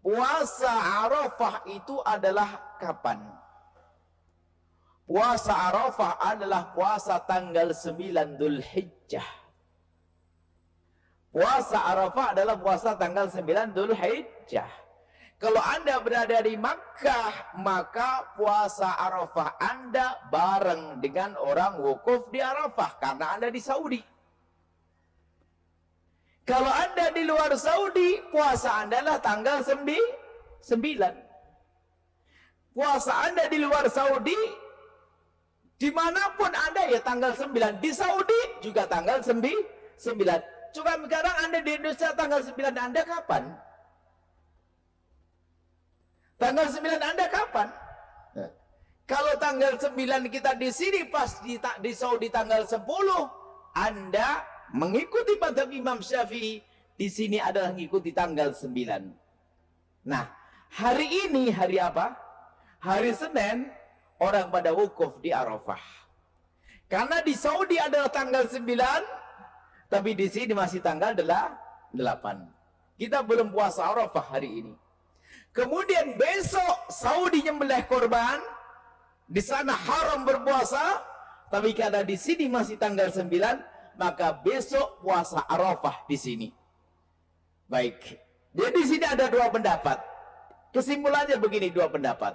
puasa Arafah itu adalah kapan? Puasa Arafah adalah puasa tanggal 9 Dzulhijjah. Puasa Arafah adalah puasa tanggal 9 Dzulhijjah. Kalau Anda berada di Makkah, maka puasa Arafah Anda bareng dengan orang wukuf di Arafah karena Anda di Saudi. Kalau Anda di luar Saudi, puasa Anda adalah tanggal 9. Puasa Anda di luar Saudi, dimanapun Anda ya tanggal 9. Di Saudi juga tanggal 9. Coba sekarang Anda di Indonesia tanggal 9 Anda kapan? Tanggal 9 Anda kapan? Kalau tanggal 9 kita di sini pas di Saudi tanggal 10, Anda mengikuti mazhab Imam Syafi'i, di sini adalah mengikuti tanggal 9. Nah, hari ini hari apa? Hari Senin, orang pada wukuf di Arafah. Karena di Saudi adalah tanggal 9, tapi di sini masih tanggal 8. Kita belum puasa Arafah hari ini. Kemudian besok Saudi nyembelih korban, di sana haram berpuasa, tapi karena di sini masih tanggal 9, maka besok puasa Arafah di sini. Baik. Jadi di sini ada dua pendapat. Kesimpulannya begini, dua pendapat.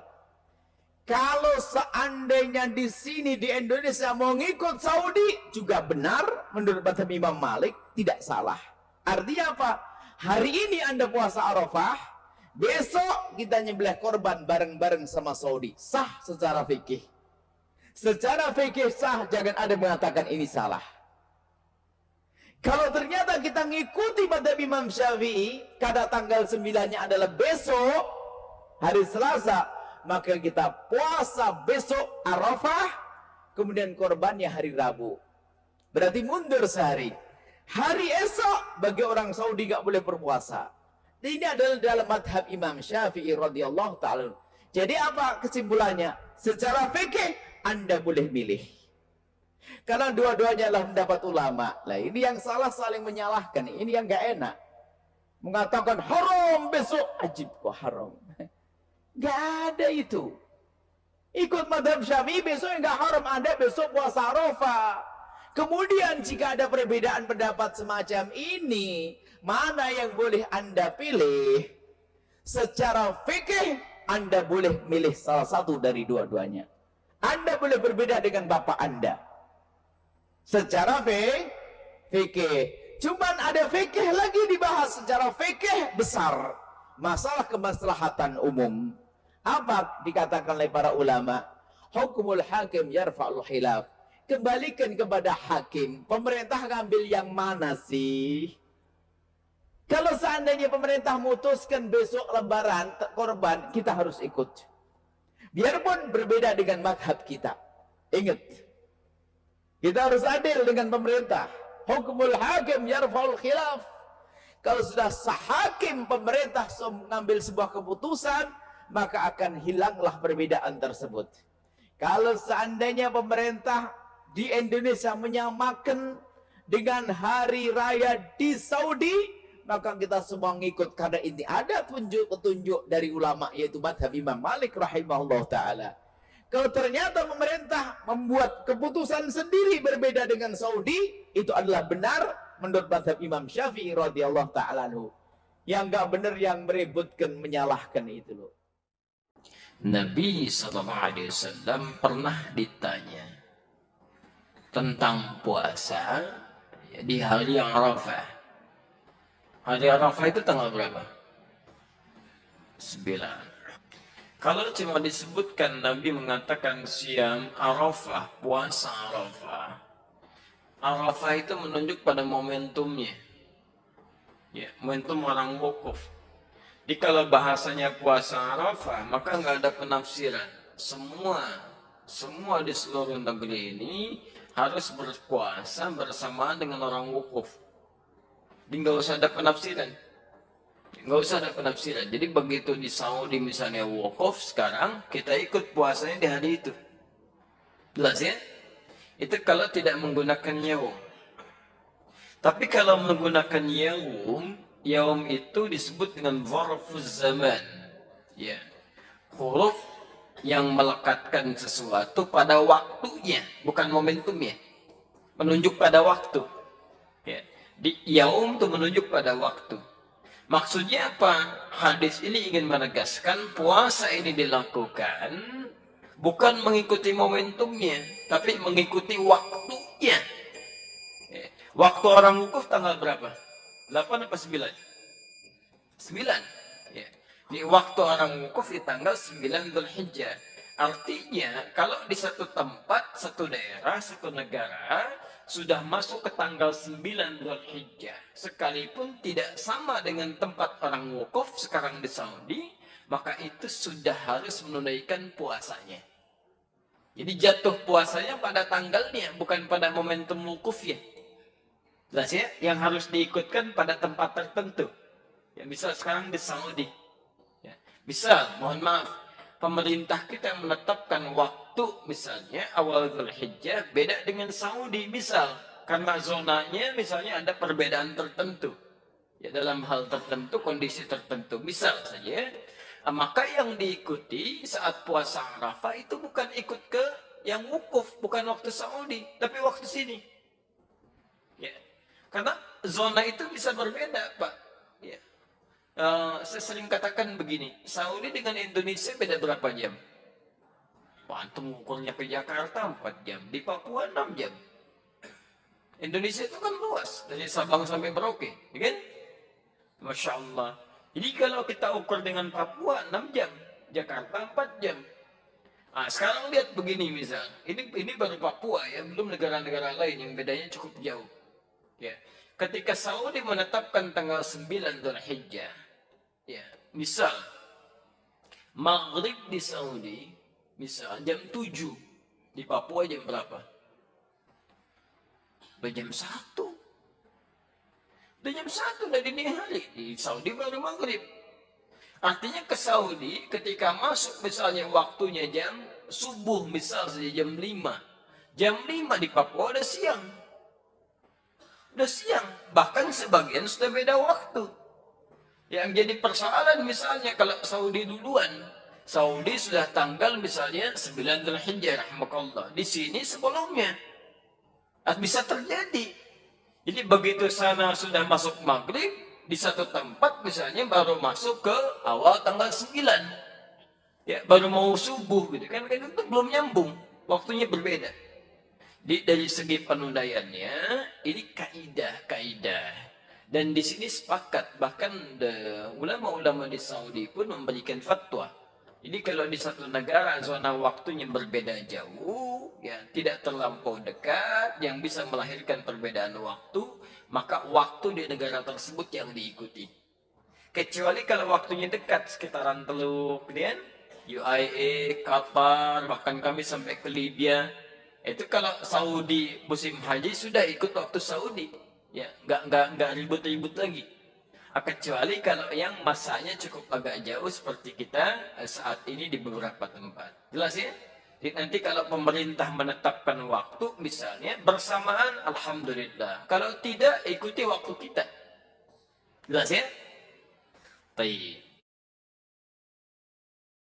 Kalau seandainya di sini di Indonesia mau ngikut Saudi juga benar menurut mazhab Imam Malik, tidak salah. Artinya apa? Hari ini Anda puasa Arafah, besok kita nyembelih korban bareng-bareng sama Saudi. Sah secara fikih. Secara fikih sah, jangan ada mengatakan ini salah. Kalau ternyata kita ngikuti mazhab Imam Syafi'i, karena tanggal 9-nya adalah besok, hari Selasa, maka kita puasa besok Arafah, kemudian korbannya hari Rabu. Berarti mundur sehari. Hari esok bagi orang Saudi gak boleh berpuasa. Ini adalah dalam madhab Imam Syafi'i radhiyallahu ta'ala. Jadi apa kesimpulannya? Secara fikih Anda boleh milih. Karena dua-duanya adalah pendapat ulama. Lah ini yang salah saling menyalahkan. Ini yang gak enak. Mengatakan haram besok, ajib kok haram. Gak ada itu. Ikut madhab Syafi'i besok yang gak haram, Anda besok puasa Arafah. Kemudian jika ada perbedaan pendapat semacam ini, mana yang boleh Anda pilih? Secara fikih Anda boleh milih salah satu dari dua-duanya. Anda boleh berbeda dengan bapak Anda. Secara fikih. Cuman ada fikih lagi dibahas secara fikih besar. Masalah kemaslahatan umum. Apa dikatakan oleh para ulama? Hukumul hakim yarfa'ul khilaf. Kembalikan kepada hakim. Pemerintah ngambil yang mana sih? Kalau seandainya pemerintah memutuskan besok lebaran korban, kita harus ikut. Biarpun berbeda dengan mazhab kita. Ingat. Kita harus adil dengan pemerintah. Hukumul hakim yarfa'ul khilaf. Kalau sudah sehakim pemerintah mengambil sebuah keputusan, maka akan hilanglah perbedaan tersebut. Kalau seandainya pemerintah di Indonesia menyamakan dengan hari raya di Saudi, maka kita semua ngikut karena ini ada petunjuk dari ulama, yaitu mazhab Imam Malik rahimahullah ta'ala. Kalau ternyata pemerintah membuat keputusan sendiri berbeda dengan Saudi, itu adalah benar menurut mazhab Imam Syafi'i radhiyallahu ta'ala anhu. Yang gak benar yang meributkan, menyalahkan itu loh. Nabi SAW pernah ditanya tentang puasa di hari yang Arafah. Hari Arafah itu tanggal berapa? 9. Kalau cuma disebutkan Nabi mengatakan siam Arafah, puasa Arafah. Arafah itu menunjuk pada momentumnya. Ya, momentum orang wukuf. Jadi kalau bahasanya puasa Arafah, maka nggak ada penafsiran. Semua di seluruh negeri ini harus berpuasa bersamaan dengan orang wukuf. Jadi nggak usah ada penafsiran. Nggak usah ada penafsiran. Jadi begitu di Saudi misalnya wukuf, sekarang kita ikut puasanya di hari itu. Jelas ya? Itu kalau tidak menggunakan yaum. Tapi kalau menggunakan yaum, Yaum itu disebut dengan zarfuz zaman. Ya. Huruf yang melekatkan sesuatu pada waktunya, bukan momentumnya. Menunjuk pada waktu. Ya. Di yaum itu menunjuk pada waktu. Maksudnya apa? Hadis ini ingin menegaskan puasa ini dilakukan bukan mengikuti momentumnya, tapi mengikuti waktunya. Ya. Waktu orang wukuf tanggal berapa? 8 apa 9? 9. Ya. Di waktu orang wukuf di tanggal 9 Dzulhijjah. Artinya kalau di satu tempat, satu daerah, satu negara sudah masuk ke tanggal 9 Dzulhijjah, sekalipun tidak sama dengan tempat orang wukuf sekarang di Saudi, maka itu sudah harus menunaikan puasanya. Jadi jatuh puasanya pada tanggalnya, bukan pada momentum wukufnya. Jelas ya? Yang harus diikutkan pada tempat tertentu. Ya, misal sekarang di Saudi. Ya. Misal, mohon maaf, pemerintah kita menetapkan waktu misalnya awal Dzulhijjah beda dengan Saudi misal. Karena zonanya misalnya ada perbedaan tertentu. Ya, dalam hal tertentu, kondisi tertentu. Misal saja, maka yang diikuti saat puasa Arafah itu bukan ikut ke yang wukuf, bukan waktu Saudi, tapi waktu sini. Ya. Karena zona itu bisa berbeda, Pak. Ya. Saya sering katakan begini, Saudi dengan Indonesia beda berapa jam? Wah, antum ukurnya ke Jakarta 4 jam, di Papua 6 jam. Indonesia itu kan luas, dari Sabang sampai Merauke, ya kan? Masya Allah. Jadi kalau kita ukur dengan Papua 6 jam, Jakarta 4 jam. Nah, sekarang lihat begini misal, ini baru Papua ya, belum negara-negara lain yang bedanya cukup jauh. Ya. Ketika Saudi menetapkan tanggal 9 Dzulhijjah, ya, misal maghrib di Saudi, misal jam 7, di Papua jam berapa? Jam 1. Udah jam 1 udah dini hari, di Saudi baru maghrib. Artinya ke Saudi ketika masuk misalnya waktunya jam subuh misal saja jam 5. Jam 5 di Papua udah siang. Udah siang, bahkan sebagian sudah beda waktu. Yang jadi persoalan misalnya kalau Saudi duluan, Saudi sudah tanggal misalnya 9 Dzulhijjah rahmakallah. Di sini sebelumnya. Bisa terjadi. Jadi begitu sana sudah masuk maghrib, di satu tempat misalnya baru masuk ke awal tanggal 9. Ya, baru mau subuh gitu kan itu belum nyambung, waktunya berbeda. Dari segi penundaiannya ini kaidah. Dan di sini sepakat, bahkan ulama-ulama di Saudi pun memberikan fatwa. Jadi kalau di satu negara zona waktunya berbeda jauh, ya tidak terlampau dekat, yang bisa melahirkan perbedaan waktu, maka waktu di negara tersebut yang diikuti. Kecuali kalau waktunya dekat, sekitaran Teluk, kemudian UAE, Qatar, bahkan kami sampai ke Libya. Itu kalau Saudi musim haji sudah ikut waktu Saudi, ya nggak ribut-ribut lagi. Kecuali kalau yang masanya cukup agak jauh seperti kita saat ini di beberapa tempat. Jelas ya? Jadi nanti kalau pemerintah menetapkan waktu misalnya bersamaan, alhamdulillah. Kalau tidak, ikuti waktu kita. Jelas ya? Baik.